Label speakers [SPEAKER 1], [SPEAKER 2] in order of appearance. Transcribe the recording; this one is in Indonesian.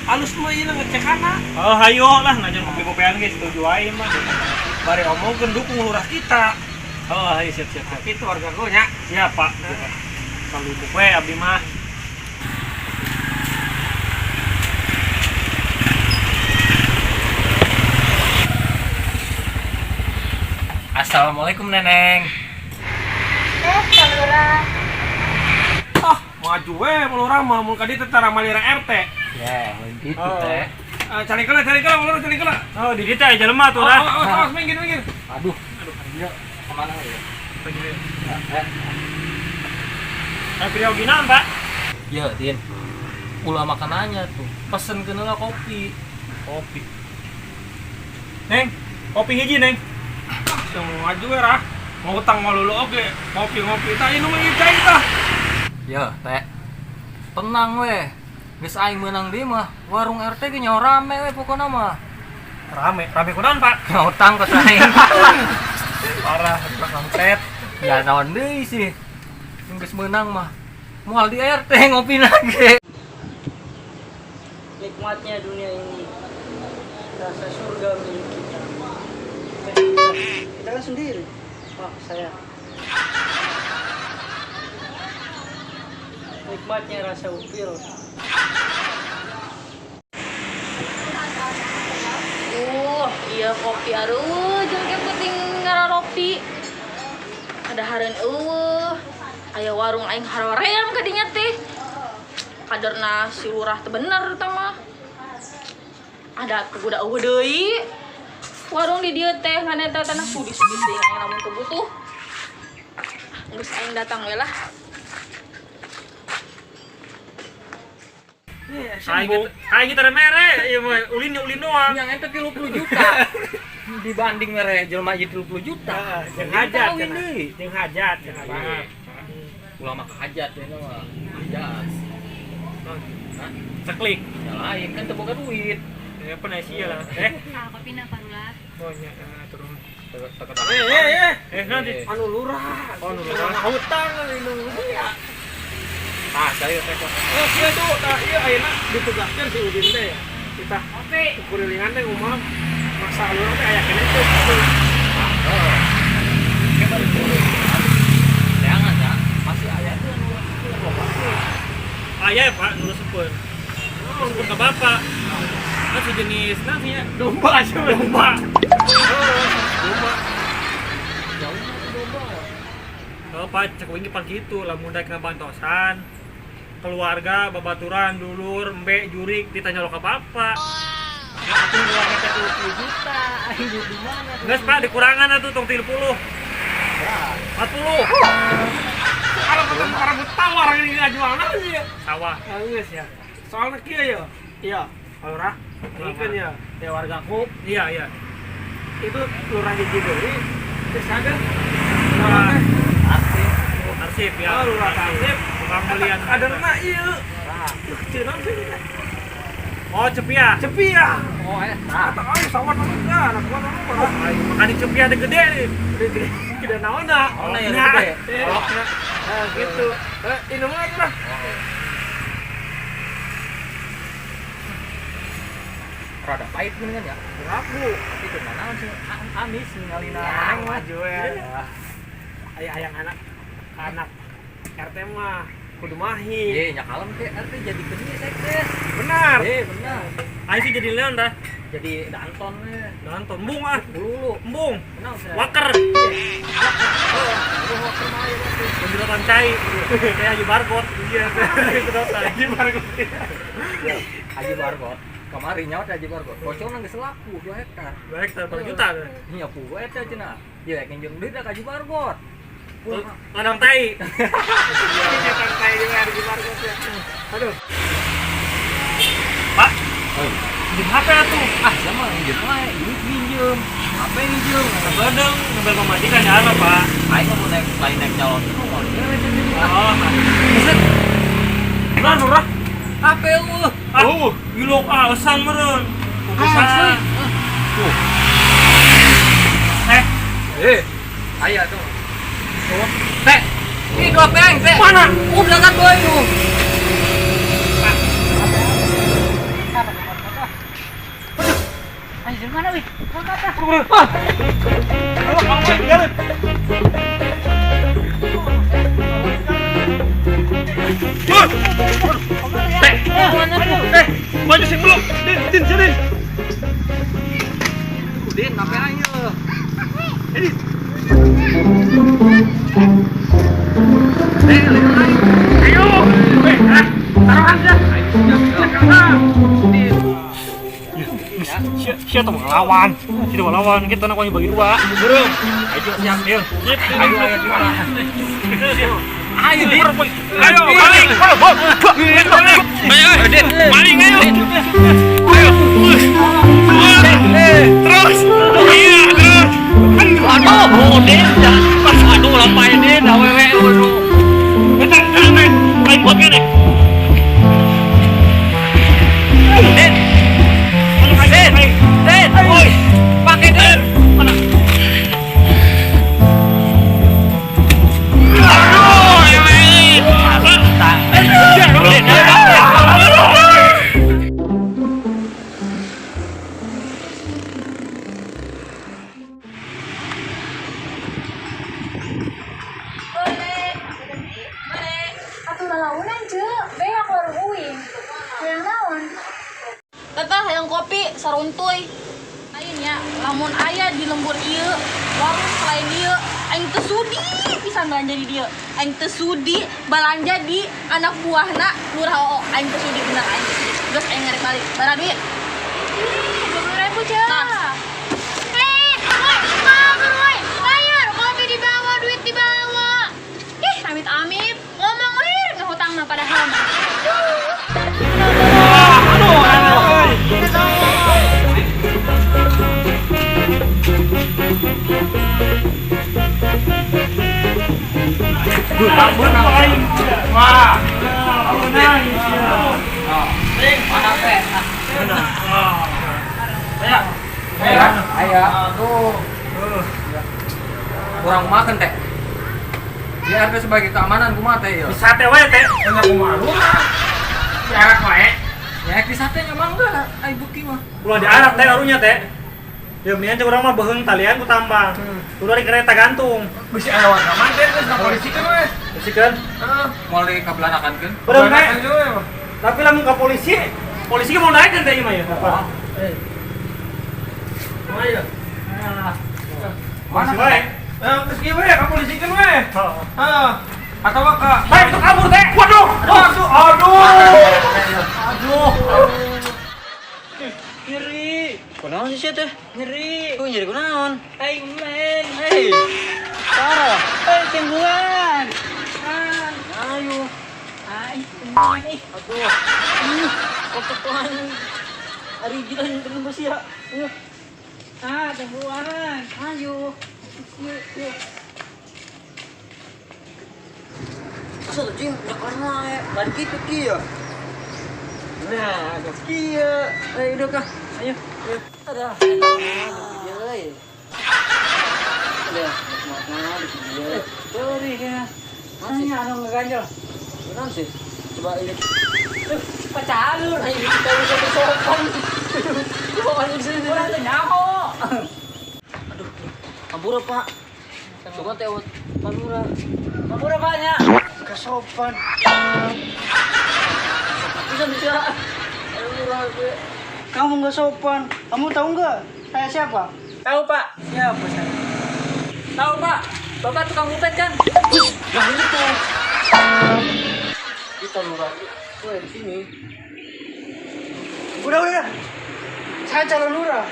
[SPEAKER 1] Halus mah ieu ngecek anak.
[SPEAKER 2] Oh, hayo lah najan kopi-kopian geus setuju aing mah.
[SPEAKER 1] Bari omongkeun dukung lurah kita.
[SPEAKER 2] Oh, hayo siap.
[SPEAKER 1] Itu warga gua nya.
[SPEAKER 2] Siap, Pak. Kalau we abdi mah.
[SPEAKER 3] Assalamualaikum Neneng.
[SPEAKER 4] Pak Lurah.
[SPEAKER 1] Maju we lurah mah mun ka dieu teh tara malira RT.
[SPEAKER 3] Ya, gitu
[SPEAKER 1] Oh.
[SPEAKER 3] teh.
[SPEAKER 1] Cari kala lurah cari kala.
[SPEAKER 2] Oh, di dieu teh jelema tuh dah.
[SPEAKER 1] Oh, minggir.
[SPEAKER 3] Aduh, dia kemana ya?
[SPEAKER 2] Priyo gina, Pak.
[SPEAKER 3] Ya, Din. Ulah makanannya tuh. Pesen kenela kopi.
[SPEAKER 2] Kopi. Neng, kopi hiji, Neng.
[SPEAKER 1] Yang mau maju we rah. Mau utang mau lulu oge. Ngopi tah ieu mah ngicai tah.
[SPEAKER 3] Ya, teh. Tenang weh. Geus aing meunang di mah. Warung RT ge nyawa rame weh pokona mah.
[SPEAKER 2] Rame kunaon, Pak?
[SPEAKER 3] Ngautang ke aing.
[SPEAKER 2] Parah, kampret.
[SPEAKER 3] Ya naon deui sih. Geus meunang mah. Moal di RT ngopi lagi.
[SPEAKER 5] Nikmatnya dunia ini, rasa surga milik kita. Kita kan sendiri, Pak, saya. Nikmatnya rasa upil.
[SPEAKER 4] Iya kopi aduh, jeung penting ngararopi. Ada hareun aya warung aing haroream ka dinya teh. Kaderna si lurah teh bener tah mah. Ada kebudak eueuh deui. Warung di dieu teh ngana teh tanah sudis-sudis deui aing lamun kebutuh. Geus aing datang we lah.
[SPEAKER 2] Kayak kita mere, ieu mah ulin doang.
[SPEAKER 3] Yang ente 30 juta. Dibanding mere jelema ieu 30 juta.
[SPEAKER 2] Jeung hajat
[SPEAKER 3] Tahu
[SPEAKER 2] cenah.
[SPEAKER 3] ini.
[SPEAKER 2] Jeung hajat cenah.
[SPEAKER 3] Ulah mah hajat ya mah. Hajat. Hah?
[SPEAKER 2] Seklik.
[SPEAKER 3] Ya lain kan teu boga duit.
[SPEAKER 2] Ya pernah sih lah.
[SPEAKER 4] Kopi na Lurah.
[SPEAKER 2] Oh nya turun. Nanti
[SPEAKER 1] Anu lurah.
[SPEAKER 2] oh nu lurah.
[SPEAKER 1] Hutang anu ya.
[SPEAKER 3] Ah, saya teh kok.
[SPEAKER 1] Kieu tuh tah ieu ayeuna ditugaskeun si Udin teh ya. Kita kurilingan teh kumaha masa lurah teh aya keneh teh.
[SPEAKER 3] Jangan ya, masih ada tuh.
[SPEAKER 2] Aya ya, Pak, nu sepeun. Sepeun ka Bapak. Kan sejenis nantinya
[SPEAKER 1] Domba aja
[SPEAKER 2] domba.
[SPEAKER 1] Domba.
[SPEAKER 2] Oh, Pak, cek wingi pan kitu, lamun daek ngabantosan. Keluarga, babaturan, dulur, embe, jurik ditanya lo ka Bapak.
[SPEAKER 3] Aku uangnya teh 20 juta. Hidup di mana?
[SPEAKER 2] Geus, Pak, dikurangan atuh tong 30. 40.
[SPEAKER 1] Kalau ketemu karang tawar ini ngajualna sih ya.
[SPEAKER 2] Sawah.
[SPEAKER 1] Geus ya. Soalnya kieu ya. Iya, lurah. Ikan ya. Ya wargaku
[SPEAKER 2] Iya.
[SPEAKER 1] itu lurah hiji deui. Terus ada
[SPEAKER 2] Lurah
[SPEAKER 3] Asik.
[SPEAKER 2] Arsip ya.
[SPEAKER 1] Oh, lurah Arsip.
[SPEAKER 2] Tukang belian.
[SPEAKER 1] Kaderna ieu. Cenah sih.
[SPEAKER 2] Oh, Cepia.
[SPEAKER 1] Cepia.
[SPEAKER 3] Oh,
[SPEAKER 1] Kata ayo sawah nu enggak, anak gua nu mah.
[SPEAKER 2] Makanya Cepia ada gede nih.
[SPEAKER 1] Tidak naonna.
[SPEAKER 3] Oh, yang gede.
[SPEAKER 1] Olokna. Nah, gitu. Ini mah lah.
[SPEAKER 3] Rada pahit kan ya.
[SPEAKER 1] Rabu.
[SPEAKER 3] Itu mana sih? Amis ngalina
[SPEAKER 1] Ya,
[SPEAKER 3] neng mah.
[SPEAKER 1] maju ya. Ayah anak RT mah kudu mahi.
[SPEAKER 3] Ye, nya kalem teh RT jadi gede teh.
[SPEAKER 1] Benar.
[SPEAKER 3] Benar.
[SPEAKER 2] Ayo sih jadi leon dah.
[SPEAKER 3] Jadi danton we.
[SPEAKER 2] Nonton embung ah.
[SPEAKER 3] Bulu.
[SPEAKER 2] Embung.
[SPEAKER 3] Kenal saya.
[SPEAKER 2] Waker. Penjualan cai. Kayak Haji Barkot. Iya. Sedotan Haji Barkot.
[SPEAKER 3] Haji Bargot. Kamari nyawa teh Haji Bargot. Bocor nang geus laku 2 hektar.
[SPEAKER 2] 2 hektar per juta.
[SPEAKER 3] Nya pugu eta cenah. Ye kenjung deui da Haji Bargot.
[SPEAKER 2] Ladang tai.
[SPEAKER 1] Ini kan kayak di Haji Barkot ya. Aduh.
[SPEAKER 2] Pak. Di HP atuh.
[SPEAKER 3] Ah, sama nginjem wae, duit minjem. HP minjem.
[SPEAKER 2] Kadang ngambil pemajikan ya apa, Pak?
[SPEAKER 3] Aing mau naik lain naik calon itu mau dewe jadi.
[SPEAKER 2] Oh,
[SPEAKER 3] Buset.
[SPEAKER 2] nah nurah.
[SPEAKER 3] HP eueuh.
[SPEAKER 2] Gilok alasan meureun. Bisa.
[SPEAKER 3] Tuh. Aya tuh. Teh. Ini 2 peng, teh. Mana? Udah kan 2 itu.
[SPEAKER 2] bro. Halo, kamu tinggalin. Maju sih belum. Din, sini.
[SPEAKER 3] Din, ngapain aja?
[SPEAKER 2] Ini. Ayo. Taruhan aja. Siapa mau ngelawan? Kita mau lawan, kita nak bagi dua. Bro. Ayo siap, Dil. Ayo gimana? Ayo, Din. Ayo, balik. Ayo, Din. Balik ayo. Ayo. Terus. Iya, terus. Aduh, Din. Aduh, lampain Din, awewe. Aduh. Bentar, jangan. Main buat gini. Din. Den, woi, pakai Den. Mana? Aduh, ini.
[SPEAKER 4] Teteh yang kopi saruntuy. Ayeuna lamun aya di lembur ieu, warung selain ieu, aing teu sudi pisan belanja di dieu. Aing teu sudi belanja di anak buahna Lurah Oo. Aing teu sudi bener aing teu sudi. Terus aing ngarek balik. Bara duit.
[SPEAKER 6] 20.000 Cah. Woi, bayar kopi di bawah, duit di bawah. Ih, amit-amit. Ngomong lir ngehutang mah padahal mah.
[SPEAKER 2] Wah.
[SPEAKER 3] Mana teh? Ayah, tuh. Kurang makan teh. Di RT sebagai keamanan kumaha teh ya.
[SPEAKER 2] Bisa teh wae teh. Enggak kumaha. Diarak wae.
[SPEAKER 3] Ya di sate nya mangga, ai bukti mah.
[SPEAKER 2] Ulah diarak teh arunya teh. Ya mendingan cek urang mah beheung talian ku tambang. Kudu di kereta gantung.
[SPEAKER 1] Bisa aya wartaman teh geus ngapolisikan we.
[SPEAKER 2] Bersihkeun.
[SPEAKER 3] Mau le kabelanakankeun.
[SPEAKER 2] Udah teh. Tapi lamun ka polisi mau naik teh ieu mah ya. Apa?
[SPEAKER 1] Ayo.
[SPEAKER 2] Masih wae.
[SPEAKER 1] Geus kieu we kapolisikan we. Heeh. Atawa ka.
[SPEAKER 2] Hai, itu kabur teh. Waduh. Aduh.
[SPEAKER 5] Nyeri. Kunaon sih teh? Nyeri. Kok nyeri kunaon? Aing men. Hei. Parah. Hei, tengguan. Ayo. Aing tengguan ih. Aduh. Kotoran. Ari gila yang besi ya. Ayo. Tengguan. Ayo. Yuk. Asal tuh jing, karena balik itu kia. Nah, kia. Ayo udah kah? Ayo. Ada. Ada. Mana di dia? Sorry ya. Masih ada ngeganjel. Benar sih. Coba ini. Pacalur. Ayo kita bisa sopan. Sopan di sini. Udah nyaho. Aduh. Ampura Pak. Coba tewot. Ampura Paknya. Kesopan. Bisa. Aduh, kamu nggak sopan. Kamu tahu nggak? Saya siapa? Tahu Pak. Siapa saya?
[SPEAKER 6] Tahu Pak, Bapak tukang ngupet kan?
[SPEAKER 5] Yang itu. Kita lurah. Gue di sini.
[SPEAKER 1] Udah. Saya calon lurah.